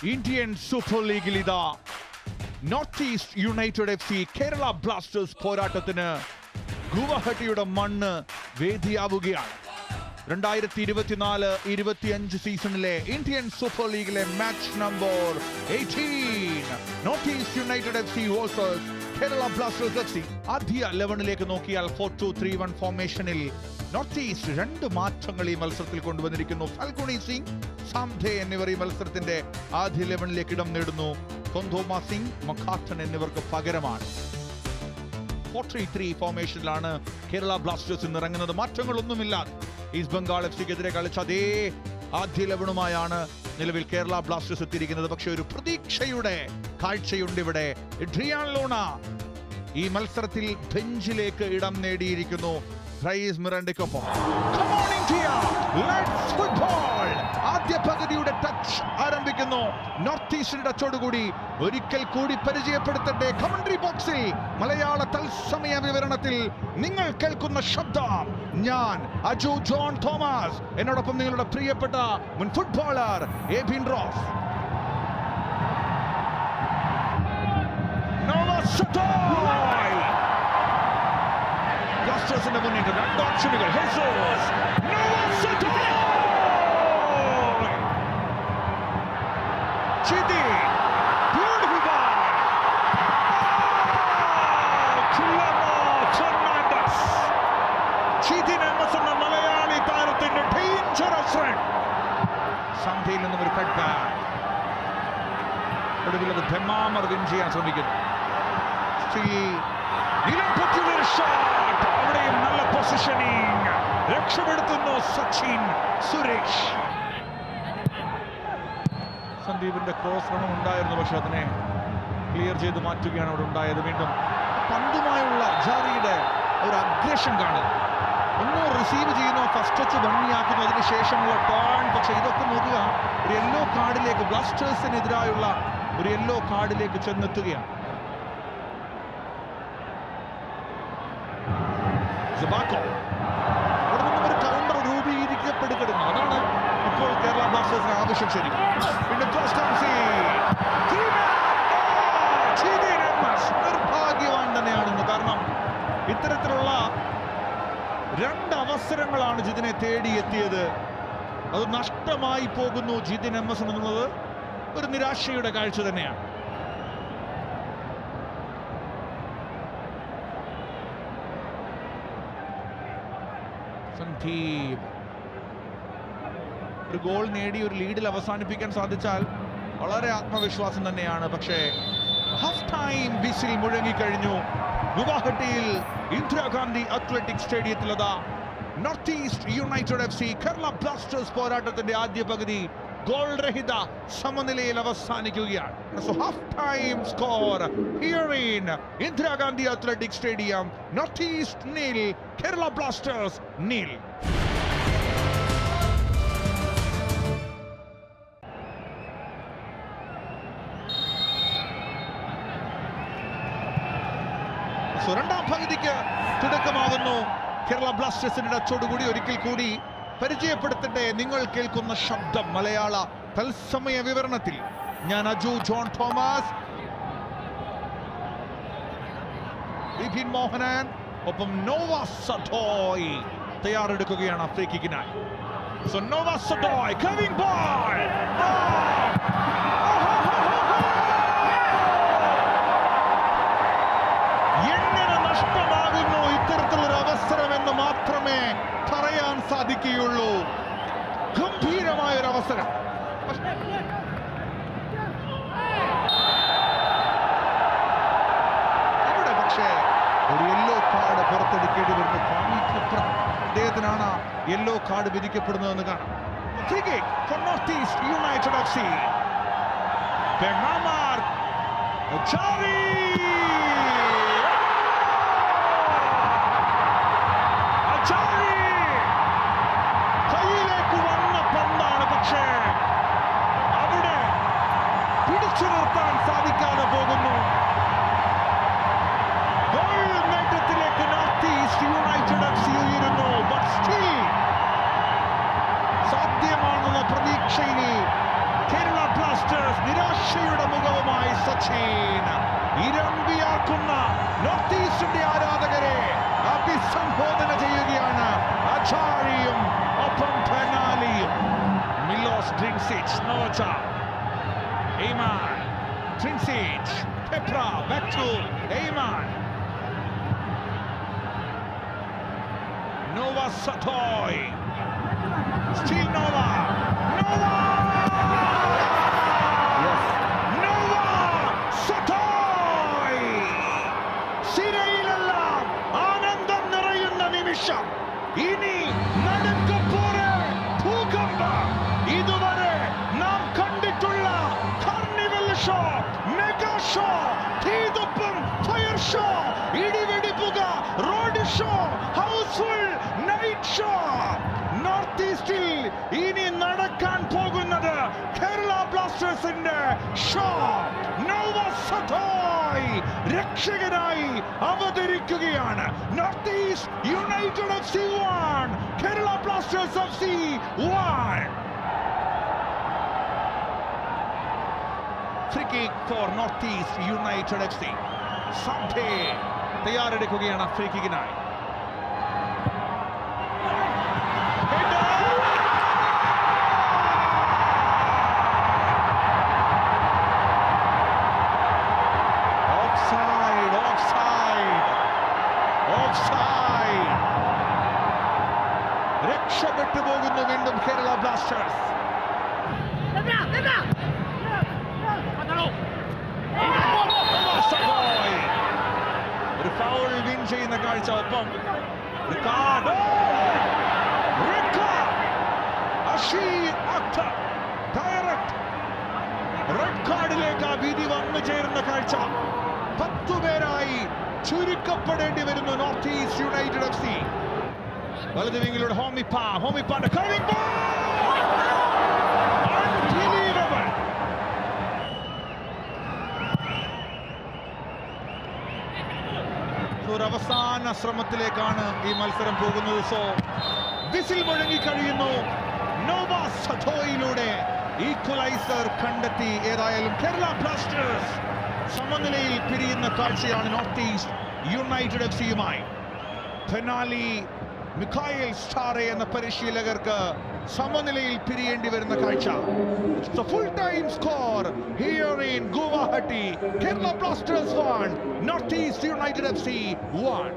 Indian super ലീഗിൽ ഇതാ north East United FC Kerala Blasters പോരാട്ടത്തിന് ഗുവാഹട്ടിയുടെ മണ്ണ് വേദിയാവുകയാണ്. 2024-25 സീസണിലെ ഇന്ത്യൻ സൂപ്പർ ലീഗിലെ match number 18 north East United FC versus Kerala Blasters FC. ആദ്യ 11ലേക്ക് നോക്കിയാൽ 4-2-3-1 ഫോർമേഷനിൽ നോർത്ത് ഈസ്റ്റ് 2 മാറ്റങ്ങൾ ഈ മത്സരത്തിൽ കൊണ്ടുവന്നിരിക്കുന്നു. ഫൽഗുണി സിംഗ്, സാംധെ എന്നിവർ ഈ മത്സരത്തിന്റെ ആദ്യ 11ലേക്ക് ഇടം നേടുന്നു. കൊന്തോമ സിംഗ്, മക്കാർട്ടൺ എന്നിവർക്ക് പകരമാണ്. 4-3-3 ഫോർമേഷനിലാണ് കേരള ബ്ലാസ്റ്റേഴ്സ് ഇന്ന് ഇറങ്ങുന്നത്. മാറ്റങ്ങളൊന്നുമില്ലാതെ ഈസ്റ്റ് ബംഗാൾ FCക്കെതിരെ കളിച്ച അതേ ആദ്യ 11ായാണ് നിലവിൽ കേരള ബ്ലാസ്റ്റേഴ്സ് എത്തിയിരിക്കുന്നത്. പക്ഷെ ഒരു പ്രതീക്ഷയുടെ കാഴ്ചയുണ്ട് ഇവിടെ. എഡ്രിയാൻ ലോണ ഈ മത്സരത്തിൽ ബെഞ്ചിലേക്ക് ഇടം നേടിയിരിക്കുന്നു. റൈസ് മിറണ്ടയ്ക്കൊപ്പം ആദ്യ പകുതിയുടെ ടച്ച് ആരംഭിക്കുന്നു. നോർത്ത് ഈസ്റ്റിന്റെ ടച്ചോടുകൂടി ഒരിക്കൽ കൂടി പരിചയപ്പെടുത്തട്ടെ. കമന്ററി ബോക്സിൽ മലയാള തത്സമയ വിവരണത്തിൽ നിങ്ങൾ കേൾക്കുന്ന ശബ്ദം ഞാൻ അജു ജോൺ തോമസ്. എന്നോടൊപ്പം നിങ്ങളുടെ പ്രിയപ്പെട്ട മുൻ ഫുട്ബോളർ എബിൻ റോസ്. ബ്ലാസ്റ്റേഴ്സിന്റെ മുന്നിട്ട് 2 ഓപ്ഷനുകൾ. മലയാളി താരത്തിന്റെ ഡേഞ്ചറസ് റൺ. സന്ധ്യയിൽ നിന്നും ഒരു കട്ട് ബാക്ക്. ഒടുവിൽ അത് ധമാമർ വിൻ ചെയ്യാൻ ശ്രമിക്കുന്നു. അവിടെയും നല്ല പൊസിഷനിങ്. രക്ഷപ്പെടുത്തുന്നു സച്ചിൻ സുരേഷ്. സന്ദീപിന്റെ ക്രോസ് റൺ ഉണ്ടായിരുന്നു, പക്ഷെ അതിനെ ക്ലിയർ ചെയ്ത് മാറ്റുകയാണ് അവിടെ ഉണ്ടായത്. വീണ്ടും പന്തുമായുള്ള ജാരിയുടെ ഒരു അഗ്രഷൻ കാണുന്നു. ഒന്ന് റിസീവ് ചെയ്യുന്നു, ഫസ്റ്റ് ടച്ച് ഭംഗിയാക്കുന്നു, അതിന് ശേഷമുള്ള ടേൺ. പക്ഷെ ഇതൊക്കെ നോക്കുക, ഒരു യെല്ലോ കാർഡിലേക്ക്, ബ്ലാസ്റ്റേഴ്സിനെതിരായുള്ള ഒരു യെല്ലോ കാർഡിലേക്ക് ചെന്നെത്തുകയാണ്. അവിടെ നിന്നും ഒരു കൗണ്ടർ രൂപീകരിക്കപ്പെടുകയാണ്. അതാണ് ഇപ്പോൾ കേരള ബ്ലാസ്റ്റേഴ്സിന് ആവശ്യം. ശരി, നിർഭാഗ്യവാൻ തന്നെയാണെന്ന്. കാരണം ഇത്തരത്തിലുള്ള 2 അവസരങ്ങളാണ് ജിതിനെ തേടിയെത്തിയത്. അത് നഷ്ടമായി പോകുന്നു ജിതിൻ MS എന്നുള്ളത് ഒരു നിരാശയുടെ കാഴ്ച തന്നെയാണ്. സന്ദീപ് ഒരു ഗോൾ നേടി ഒരു ലീഡിൽ അവസാനിപ്പിക്കാൻ സാധിച്ചാൽ വളരെ ആത്മവിശ്വാസം തന്നെയാണ്. പക്ഷേ ഹാഫ് ടൈം വിസിൽ മുഴങ്ങിക്കഴിഞ്ഞു. ഗുവാഹട്ടിയിൽ ഇന്ദിരാഗാന്ധി അത്ലറ്റിക് സ്റ്റേഡിയത്തിൽ അതാ North East United FC Kerala Blasters പോരാട്ടത്തിന്റെ ആദ്യ പകുതി ഗോൾ രഹിത സമനിലയിൽ അവസാനിക്കുകയാണ്. So half time score here in Indira Gandhi athletic stadium. North east 0, Kerala Blasters 0. രണ്ടാം പകുതിക്ക് തുടക്കമാകുന്നു. കേരള ബ്ലാസ്റ്റേഴ്സിന്റെ ടച്ചോടുകൂടി ഒരിക്കൽ കൂടി പരിചയപ്പെടുത്തട്ടെ. നിങ്ങൾ കേൾക്കുന്ന ശബ്ദം മലയാള തത്സമയ വിവരണത്തിൽ ഞാൻ അജു ജോൺ തോമസ്, വിപിൻ മോഹനൻ, ഒപ്പം നോവ സഡോയ് തയ്യാറെടുക്കുകയാണ് ഫ്രീ കിക്കിനായി. So Noah Sadaoui coming ball. എങ്ങനെ നഷ്ടമാകുന്നു ഇത്തരത്തിലൊരു അവസരമെന്ന് മാത്രമേ പറയാൻ സാധിക്കുകയുള്ളൂ. ഗംഭീരമായൊരു അവസരം. ഇവിടെ പക്ഷേ ഒരു യെല്ലോ കാർഡ് പുറത്തെടുക്കേണ്ടി വരുന്നു. കാണിക്കപ്പുറം അദ്ദേഹത്തിനാണ് യെല്ലോ കാർഡ് വിധിക്കപ്പെടുന്നതെന്ന് കാണാം. Free kick for North East United FC. ബെനാമാർ ചാവി കയ്യിലേക്ക് വന്ന പന്താണ്, പക്ഷേ അവിടെ പിടിച്ചു നിർത്താൻ സാധിക്കാതെ പോകുന്നു. ഗോൾ നേട്ടത്തിലേക്ക് നോർത്ത് ഈസ്റ്റ് യുണൈറ്റഡ് FC ഉയരുന്നു. ബട്ട് സ്റ്റിൽ സാധ്യമാണെന്ന പ്രതീക്ഷയിൽ കേരള ബ്ലാസ്റ്റേഴ്സ് ബ്ലാസ്റ്റേഴ്സ് നിരാശയുടെ മുഖവുമായി സച്ചിൻ ഇരമ്പിയാക്കുന്ന നോർത്ത് ഈസ്റ്റിന്റെ ആരാധകരെ അഭിസംബോധന ചെയ്യുകയാണ് അച്ചാരിയും ഒപ്പം പെനാലിയും. മിലോസ് ഡ്രിൻസിച്ച്, നോവച്ച, Aimen, Drincic, Peprah, back to Aimen, Nova Satoy, still Nova, Nova! Yes. Nova Satoy! സിരയിലെല്ലാം ആനന്ദം നിറയുന്ന നിമിഷം. ഇനി നടുക്കപ്പോരെ ഭൂകമ്പം. ഇതുവരെ നാം കണ്ടിട്ടുള്ള കാർണിവൽ ഷോ, മെഗാ ഷോ, തീതൊപ്പം ഫയർ ഷോ, ഇടിവെടിപ്പുക, road show, housefull night show. North ഈസ്റ്റിൽ ഇനി നടക്കാൻ പോകുന്നത് കേരള ബ്ലാസ്റ്റേഴ്സിന്റെ ഷോ. നോവ സതോയ് രക്ഷകനായി അവതരിക്കുകയാണ്. North East United FC 1, Kerala Blasters FC 1. Free kick for North East United FC. സന്ധേ തയ്യാറെടുക്കുകയാണ് ഫ്രീ കിക്കിനായി. രക്ഷപ്പെട്ടു പോകുന്നു വീണ്ടും കേരള ബ്ലാസ്റ്റേഴ്സ്. ഒരു ഫൗൾ വിൻ ചെയ്യുന്ന കാഴ്ച. ഒപ്പം ഡയറക്റ്റ് റെഡ് കാർഡിലേക്ക് ആ വിധി വന്നു ചേരുന്ന കാഴ്ച. 10 പേരായി ചുരുക്കപ്പെടേണ്ടി വരുന്നു നോർത്ത് ഈസ്റ്റ് യുണൈറ്റഡ് FC. വലതു വിങ്ങിലൂടെ ഹോമിപ്പാന്റെ കർവിംഗ് ബോൾ. Unbelievable. ഒരു അവസാന ശ്രമത്തിലേക്കാണ് ഈ മത്സരം പോകുന്നത്. സോ വിസിൽ മുഴങ്ങി കഴിയുന്നു. നോവ സതോയിലൂടെ ഈക്വലൈസർ കണ്ടെത്തി. ഏതായാലും കേരള ബ്ലാസ്റ്റേഴ്സ് സമനിലയിൽ പിരിയുന്ന കാഴ്ചയാണ് നോർത്ത് ഈസ്റ്റ് യുണൈറ്റഡ് FCയുമായി. പെനാലി മിഖായേൽ സ്റ്റാറെ എന്ന പരിശീലകർക്ക് സമനിലയിൽ പിരിയേണ്ടി വരുന്ന കാഴ്ച. It's a full-time score here in Guwahati. Kerala Blasters 1, North East United FC 1.